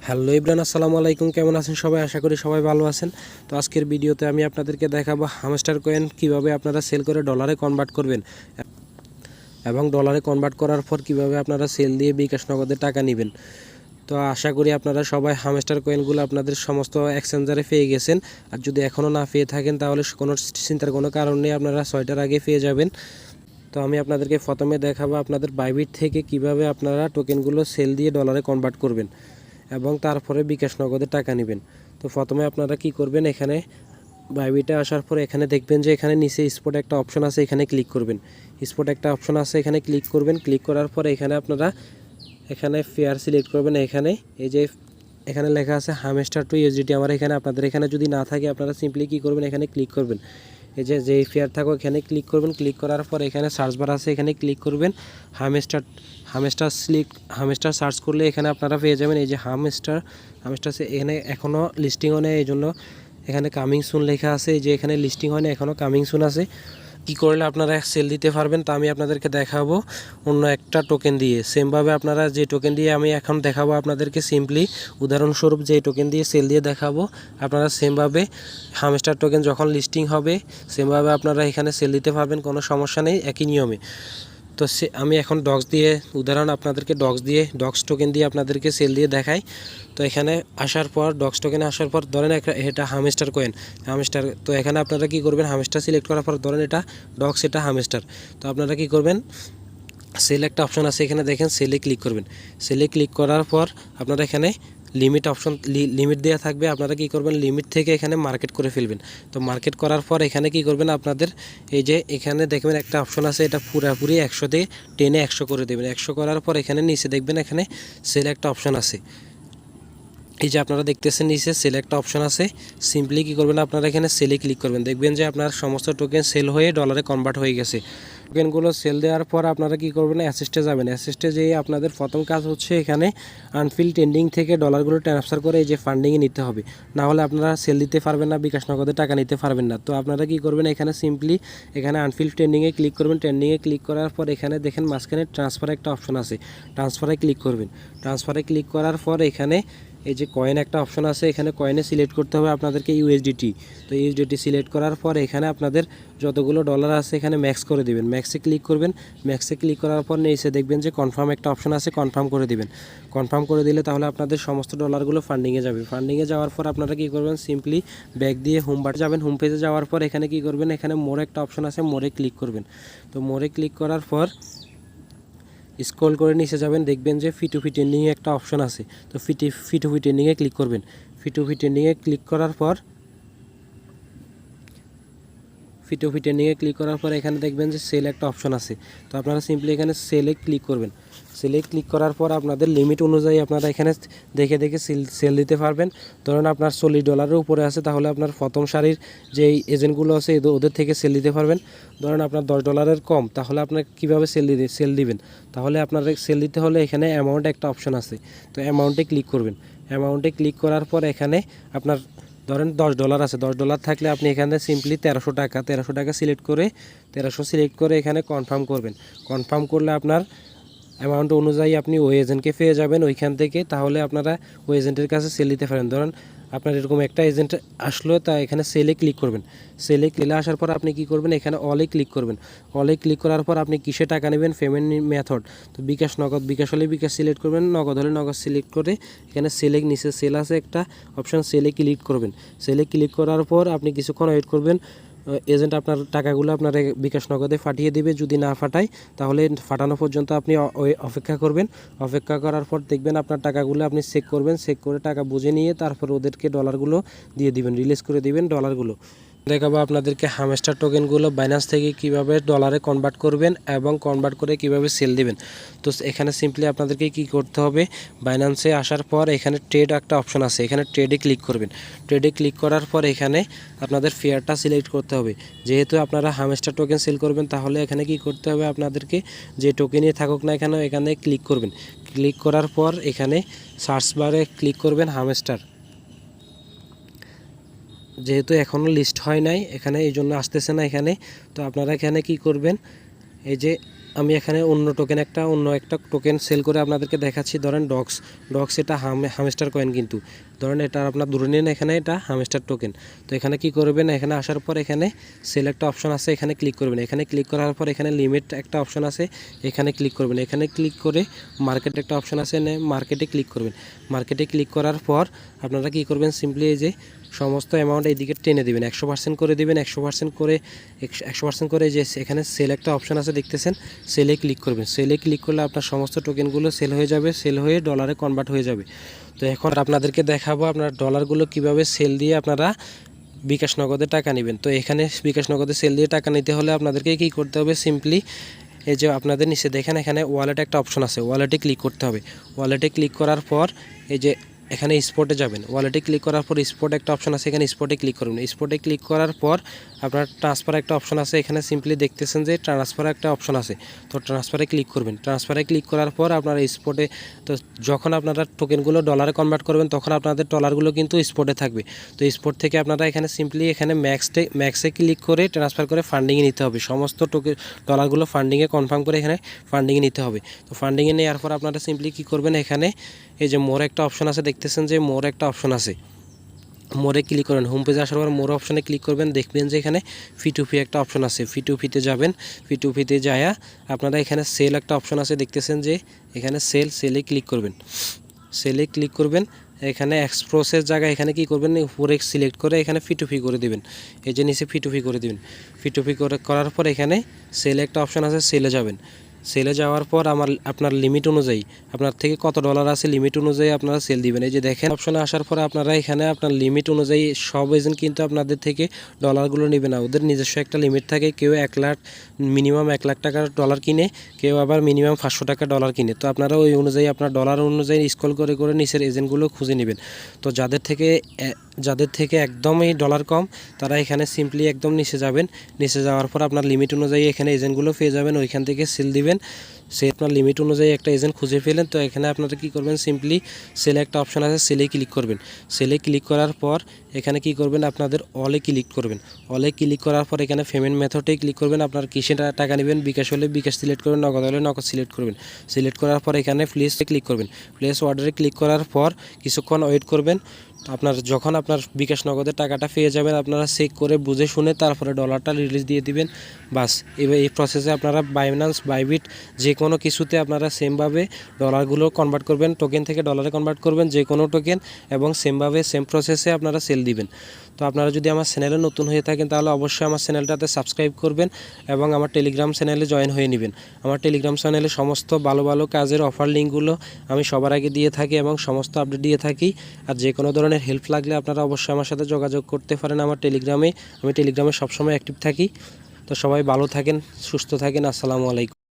Hello Ibran, আসসালামু আলাইকুম। কেমন আছেন সবাই? আশা করি সবাই ভালো আছেন। তো আজকের ভিডিওতে আমি আপনাদেরকে দেখাবো হামস্টার কয়েন কিভাবে আপনারা সেল করে ডলারে কনভার্ট করবেন এবং ডলারে কনভার্ট করার পর কিভাবে আপনারা সেল দিয়ে বিকাশ নগদে টাকা নেবেন। তো আশা করি আপনারা সবাই হামস্টার কয়েনগুলো আপনাদের সমস্ত এক্সচেঞ্জারে পেয়ে গেছেন। আর যদি এখনও না পেয়ে থাকেন তাহলে কোনো চিন্তার কোনো কারণ নেই, আপনারা 6টার আগে পেয়ে যাবেন। তো আমি আপনাদেরকে প্রথমে দেখাবো আপনাদের বাইবিট থেকে কিভাবে আপনারা টোকেনগুলো সেল দিয়ে ডলারে কনভার্ট করবেন এবং তারপরে বিকাশ নগদে টাকা নেবেন। তো প্রথমে আপনারা কি করবেন, এখানে বাইবিটে আসার পরে এখানে দেখবেন যে এখানে নিচে স্পট একটা অপশন আছে, এখানে ক্লিক করবেন। স্পট একটা অপশন আছে, এখানে ক্লিক করবেন। ক্লিক করার পরে এখানে আপনারা এখানে ফেয়ার সিলেক্ট করবেন। এখানে এই যে এখানে লেখা আছে হামস্টার টু ইউএসডিটি, আমার এখানে আপনাদের এখানে যদি না থাকে আপনারা সিম্পলি কি করবেন, এখানে ক্লিক করবেন। এই যে যেই ফেয়ার থাকো এখানে ক্লিক করবেন। ক্লিক করার পর এখানে সার্চ বার আছে, এখানে ক্লিক করবেন। হামস্টার হামস্টার সার্চ করলে এখানে আপনারা পেয়ে যাবেন। এই যে হামস্টার এখানে এখনও লিস্টিং হয় না, এই জন্য এখানে কামিং সুন লেখা আছে। এই যে এখানে লিস্টিং হয় না, এখনও কামিং সুন আছে। কী করলে আপনারা সেল দিতে পারবেন তা আমি আপনাদেরকে দেখাবো অন্য একটা টোকেন দিয়ে। সেমভাবে আপনারা যে টোকেন দিয়ে আমি এখন দেখাবো আপনাদেরকে, সিম্পলি উদাহরণস্বরূপ যে টোকেন দিয়ে সেল দিয়ে দেখাবো, আপনারা সেমভাবে হামস্টার টোকেন যখন লিস্টিং হবে সেমভাবে আপনারা এখানে সেল দিতে পারবেন, কোনো সমস্যা নেই, একই নিয়মে। তো আমি এখন ডক্স দিয়ে উদাহরণ আপনাদেরকে ডক্স টোকেন দিয়ে আপনাদেরকে সেল দিয়ে দেখাই। তো এখানে আসার পর ডক্স টোকেনে আসার পর ধরেন এটা হামস্টার কয়েন, হামস্টার। তো এখানে আপনারা কি করবেন, হামস্টার সিলেক্ট করার পর ধরেন এটা ডক্স, এটা হামস্টার। তো আপনারা কি করবেন, সেল একটা অপশন আছে, এখানে দেখেন সেলে ক্লিক করবেন। সেলে ক্লিক করার পর আপনারা এখানে লিমিট অপশন লিমিট দেওয়া থাকবে, আপনারা কি করবেন লিমিট থেকে এখানে মার্কেট করে ফেলবেন। তো মার্কেট করার পর এখানে কি করবেন, আপনাদের এই যে এখানে দেখবেন একটা অপশন আছে, এটা পুরাপুরি 100 দিয়ে টেনে 100 করে দেবেন। 100 করার পর এখানে নিচে দেখবেন এখানে সেল একটা অপশন আছে। এই যে আপনারা দেখতেছেন নিচে সেল একটা অপশন আছে। সিম্পলি কি করবেন, আপনারা এখানে সেলে ক্লিক করবেন। দেখবেন যে আপনার সমস্ত টোকেন সেল হয়ে ডলারে কনভার্ট হয়ে গেছে। টোকেনগুলো সেল দেওয়ার পর আপনারা কি করবেন, অ্যাসিস্টে যাবেন। অ্যাসিস্টে যেয়ে আপনাদের প্রথম কাজ হচ্ছে এখানে আনফিল ট্রেন্ডিং থেকে ডলারগুলো ট্রান্সফার করে এই যে ফান্ডিংয়ে নিতে হবে, না হলে আপনারা সেল দিতে পারবেন না, বিকাশ নগদে টাকা নিতে পারবেন না। তো আপনারা কি করবেন, এখানে সিম্পলি এখানে আনফিল ট্রেন্ডিংয়ে ক্লিক করবেন। ট্রেন্ডিংয়ে ক্লিক করার পর এখানে দেখেন মাঝখানে ট্রান্সফার একটা অপশন আছে, ট্রান্সফারে ক্লিক করবেন। ট্রান্সফারে ক্লিক করার পর এখানে এই যে কয়েন একটা অপশন আছে, এখানে কয়েনে সিলেক্ট করতে হবে আপনাদেরকে ইউএসডিটি। তো ইউএসডিটি সিলেক্ট করার পর এখানে আপনাদের যতগুলো ডলার আছে এখানে ম্যাক্স করে দিবেন। ম্যাক্সে ক্লিক করবেন। ম্যাক্সে ক্লিক করার পর নিচে দেখবেন যে কনফার্ম একটা অপশন আছে, কনফার্ম করে দিবেন। কনফার্ম করে দিলে তাহলে আপনাদের সমস্ত ডলারগুলো ফান্ডিংয়ে যাবে। ফান্ডিংয়ে যাওয়ার পর আপনারা কী করবেন, সিম্পলি ব্যাক দিয়ে হোম বাটে যাবেন। হোম পেজে যাওয়ার পর এখানে কী করবেন, এখানে মোর একটা অপশন আছে, মোরে ক্লিক করবেন। তো মোরে ক্লিক করার পর স্ক্রল করে নিচে যাবেন, দেখবেন যে ফি2ফি ট্রেন্ডিংয়ে একটা অপশন আছে। তো ফি2ফি ট্রেন্ডিংয়ে ক্লিক করবেন। ফি2ফি ট্রেন্ডিংয়ে ক্লিক করার পর ফি2ফি ট্রেন্ডিংয়ে ক্লিক করার পর এখানে দেখবেন যে সেল একটা অপশন আছে। তো আপনারা সিম্পলি এখানে সেলে ক্লিক করবেন। সেলে ক্লিক করার পর আপনাদের লিমিট অনুযায়ী আপনারা এখানে দেখে দেখে সেল দিতে পারবেন। ধরুন আপনার $40 উপরে আছে, তাহলে আপনার প্রথম সারির যে এজেন্টগুলো আছে ওদের থেকে সেল দিতে পারবেন। ধরুন আপনার $10 কম, তাহলে আপনার কীভাবে সেল দিবেন, তাহলে আপনার সেল দিতে হলে এখানে অ্যামাউন্ট একটা অপশন আছে। তো অ্যামাউন্টে ক্লিক করবেন। অ্যামাউন্টে ক্লিক করার পর এখানে আপনার ধরেন $10 আছে, $10 থাকলে আপনি এখানে সিম্পলি 1300 টাকা সিলেক্ট করে 1300 সিলেক্ট করে এখানে কনফার্ম করবেন। কনফার্ম করলে আপনার অ্যামাউন্ট অনুযায়ী আপনি ওই এজেন্টকে পেয়ে যাবেন ওইখান থেকে। তাহলে আপনারা ওই এজেন্টের কাছে সেল দিতে পারেন। ধরুন আপনার এরকম একটা এজেন্ট আসলো, তা এখানে সেলে ক্লিক করবেন। সেলে আসার পর আপনি কি করবেন, এখানে অলে ক্লিক করবেন। অলে ক্লিক করার পর আপনি কিসে টাকা নেবেন, পেমেন্ট মেথড। তো বিকাশ, নগদ। বিকাশ হলে বিকাশ সিলেক্ট করবেন, নগদ হলে নগদ সিলেক্ট করে এখানে সেলে নিচে সেল আছে একটা অপশান, সেলে ক্লিক করবেন। সেলে ক্লিক করার পর আপনি কিছুক্ষণ ওয়েট করবেন। এজেন্ট আপনার টাকাগুলো আপনার বিকাশ নগদে পাঠিয়ে দেবে। যদি না পাঠায় তাহলে পাঠানো পর্যন্ত আপনি অপেক্ষা করবেন। অপেক্ষা করার পর দেখবেন আপনার টাকাগুলো আপনি চেক করবেন। চেক করে টাকা বুঝে নিয়ে তারপর ওদেরকে ডলারগুলো দিয়ে দিবেন, রিলিজ করে দিবেন ডলারগুলো। দেখাবো আপনাদেরকে হামস্টার টোকেনগুলো বাইন্যান্স থেকে কিভাবে ডলারে কনভার্ট করবেন এবং কনভার্ট করে কিভাবে সেল দিবেন। তো এখানে সিম্পলি আপনাদেরকে কি করতে হবে, বাইন্যান্সে আসার পর এখানে ট্রেড একটা অপশন আছে, এখানে ট্রেডে ক্লিক করবেন। ট্রেডে ক্লিক করার পর এখানে আপনাদের ফেয়ারটা সিলেক্ট করতে হবে। যেহেতু আপনারা হামস্টার টোকেন সেল করবেন, তাহলে এখানে কি করতে হবে, আপনাদেরকে যে টোকেনই থাকুক না এখানে ক্লিক করবেন। ক্লিক করার পর এখানে সার্চ বারে ক্লিক করবেন হামস্টার। যেহেতু এখনও লিস্ট হয় নাই এখানে, এই জন্য আসতেছে না এখানে। তো আপনারা এখানে কি করবেন, এই যে আমি এখানে অন্য একটা টোকেন সেল করে আপনাদেরকে দেখাচ্ছি। ধরেন ডগস এটা হামস্টার কয়েন, কিন্তু ধরেন এটা আপনার ধরে নিন এখানে এটা হামস্টার টোকেন। তো এখানে কি করবেন, এখানে আসার পর এখানে সেল একটা অপশন আছে, এখানে ক্লিক করবেন। এখানে ক্লিক করার পর এখানে লিমিট একটা অপশন আছে, এখানে ক্লিক করবেন। এখানে ক্লিক করে মার্কেট একটা অপশন আছে, মার্কেটে ক্লিক করবেন। মার্কেটে ক্লিক করার পর আপনারা কি করবেন, সিম্পলি এই যে সমস্ত অ্যামাউন্ট এইদিকে টেনে দেবেন, 100% করে দেবেন। 100% করে যে এখানে সেল একটা অপশন আছে দেখতেছেন, সেলে ক্লিক করবেন। সেলে ক্লিক করলে আপনার সমস্ত টোকেনগুলো সেল হয়ে যাবে, সেল হয়ে ডলারে কনভার্ট হয়ে যাবে। তো এখন আপনাদেরকে দেখাবো আপনার ডলারগুলো কিভাবে সেল দিয়ে আপনারা বিকাশ নগদে টাকা নেবেন। তো এখানে বিকাশ নগদে সেল দিয়ে টাকা নিতে হলে আপনাদেরকে কি করতে হবে, সিম্পলি এই যে আপনাদের নিচে দেখেন এখানে ওয়ালেট একটা অপশন আছে, ওয়ালেটে ক্লিক করতে হবে। ওয়ালেটে ক্লিক করার পর এই যে এখানে স্পটে যাবেন। ওয়ালেটে ক্লিক করার পর স্পট একটা অপশন আছে, এখানে স্পটে ক্লিক করবেন। স্পটে ক্লিক করার পর আপনার ট্রান্সফার একটা অপশন আছে, এখানে সিম্পলি দেখতেছেন যে ট্রান্সফার একটা অপশন আছে, তো ট্রান্সফারে ক্লিক করবেন। ট্রান্সফারে ক্লিক করার পর আপনার স্পটে, তো যখন আপনারা টোকেনগুলো ডলারে কনভার্ট করবেন তখন আপনাদের ডলারগুলো কিন্তু স্পটে থাকবে। তো স্পট থেকে আপনারা এখানে সিম্পলি এখানে ম্যাক্সে ক্লিক করে ট্রান্সফার করে ফান্ডিংয়ে নিতে হবে। সমস্ত ডলারগুলো ফান্ডিংয়ে কনফার্ম করে এখানে ফান্ডিংয়ে নিতে হবে। তো ফান্ডিংয়ে নেওয়ার পর আপনারা সিম্পলি কী করবেন, এখানে এই যে মোর একটা অপশন আছে দেখতেছেন যে মোর একটা অপশন আছে, মোরে ক্লিক করবেন। হোম পেজে আসার পর মোর অপশানে ক্লিক করবেন, দেখবেন যে এখানে ফি একটা অপশন আছে। ফিতে যাবেন। ফিতে যায়া আপনারা এখানে সেল একটা অপশন আছে দেখতেছেন যে এখানে সেলে ক্লিক করবেন। সেলে ক্লিক করবেন, এখানে এক্সপ্রসেস জায়গা এখানে কি করবেন, উপরে সিলেক্ট করে এখানে ফি করে দিবেন। এই যে নিচে ফি করে দিবেন। ফি করার পর এখানে সেল একটা অপশন আছে, সেলে যাবেন। সেলে যাওয়ার পর আপনার লিমিট অনুযায়ী আপনার থেকে কত ডলার আছে লিমিট অনুযায়ী আপনারা সেল দিবেন। এই যে দেখেন অপশনে আসার পর আপনারা এখানে আপনার লিমিট অনুযায়ী সব এজেন্ট কিন্তু আপনাদের থেকে ডলারগুলো নেবে না, ওদের নিজস্ব একটা লিমিট থাকে। কেউ 1 লাখ মিনিমাম 1 লাখ টাকার ডলার কিনে, কেউ আবার মিনিমাম 500 টাকা ডলার কিনে। তো আপনারা ওই অনুযায়ী আপনার ডলার অনুযায়ী স্ক্রল করে করে নিচের এজেন্টগুলো খুঁজে নেবেন। তো যাদের থেকে একদমই ডলার কম তারা এখানে সিম্পলি একদম নিচে যাবেন। নিচে যাওয়ার পর আপনার লিমিট অনুযায়ী এখানে এজেন্টগুলো পেয়ে যাবেন, ওইখান থেকে সেল দিবেন। সে আপনার লিমিট অনুযায়ী একটা এজেন্ট খুঁজে পেলেন। তো এখানে আপনারা কী করবেন, সিম্পলি সেলে একটা অপশন আছে, সেলে ক্লিক করবেন। সেলে ক্লিক করার পর এখানে কি করবেন, আপনাদের অলে ক্লিক করবেন। অলে ক্লিক করার পর এখানে পেমেন্ট মেথডে ক্লিক করবেন। আপনার কিসে টাকা নেবেন, বিকাশ হলে বিকাশ সিলেক্ট করবেন, নগদ হলে নগদ সিলেক্ট করবেন। সিলেক্ট করার পর এখানে প্লেসে ক্লিক করবেন। প্লেস অর্ডারে ক্লিক করার পর কিছুক্ষণ ওয়েট করবেন। যখন আপনার বিকাশ নগদের টাকাটা পেয়ে যাবেন, আপনারা চেক করে বুঝে শুনে তারপরে ডলারটা রিলিজ দিয়ে দিবেন। বাস, এবার এই প্রসেসে আপনারা বাইন্যান্স, বাইবিট যে কোনো কিছুতে আপনারা সেমভাবে ডলারগুলো কনভার্ট করবেন, টোকেন থেকে ডলারে কনভার্ট করবেন যে কোনো টোকেন, এবং সেমভাবে সেম প্রসেসে আপনারা সেল দিবেন। তো আপনারা যদি আমার চ্যানেলে নতুন হয়ে থাকেন তাহলে অবশ্যই আমার চ্যানেলটাতে সাবস্ক্রাইব করবেন এবং আমার টেলিগ্রাম চ্যানেলে জয়েন হয়ে নেবেন। আমার টেলিগ্রাম চ্যানেলে সমস্ত ভালো ভালো কাজের অফার লিঙ্কগুলো আমি সবার আগে দিয়ে থাকি এবং সমস্ত আপডেট দিয়ে থাকি। আর যে কোনো ধরনের হেল্প লাগলে আপনারা অবশ্যই আমার সাথে যোগাযোগ করতে পারেন আমার টেলিগ্রামে। আমি টেলিগ্রামে সবসময় অ্যাক্টিভ থাকি। তো সবাই ভালো থাকেন, সুস্থ থাকেন। আসসালামু আলাইকুম।